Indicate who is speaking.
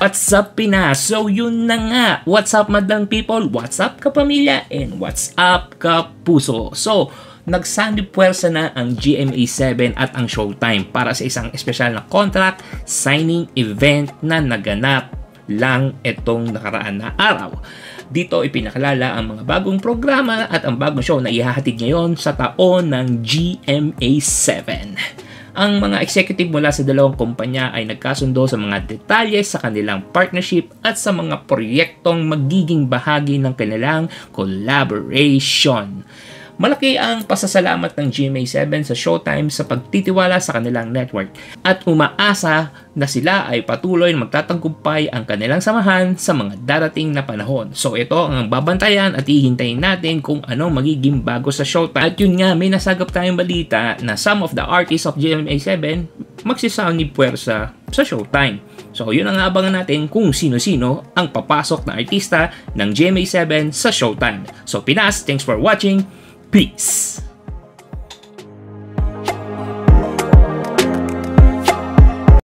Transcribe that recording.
Speaker 1: What's up, Pinas? So yun na nga. What's up, madlang people? What's up, kapamilya? And what's up, kapuso? So, nagsandipuwersa na ang GMA7 at ang Showtime para sa isang espesyal na contract signing event na naganap lang itong nakaraan na araw. Dito ipinakilala ang mga bagong programa at ang bagong show na ihahatid ngayon sa taon ng GMA7. Ang mga executive mula sa dalawang kumpanya ay nagkasundo sa mga detalye sa kanilang partnership at sa mga proyektong magiging bahagi ng kanilang collaboration. Malaki ang pasasalamat ng GMA7 sa Showtime sa pagtitiwala sa kanilang network at umaasa na sila ay patuloy na magtatagumpay ang kanilang samahan sa mga darating na panahon. So ito ang babantayan at hihintayin natin kung anong magiging bago sa Showtime. At yun nga, may nasagap tayong balita na some of the artists of GMA7 magsisound ni puwersa sa Showtime. So yun ang abangan natin kung sino-sino ang papasok na artista ng GMA7 sa Showtime. So Pinas, thanks for watching. Peace!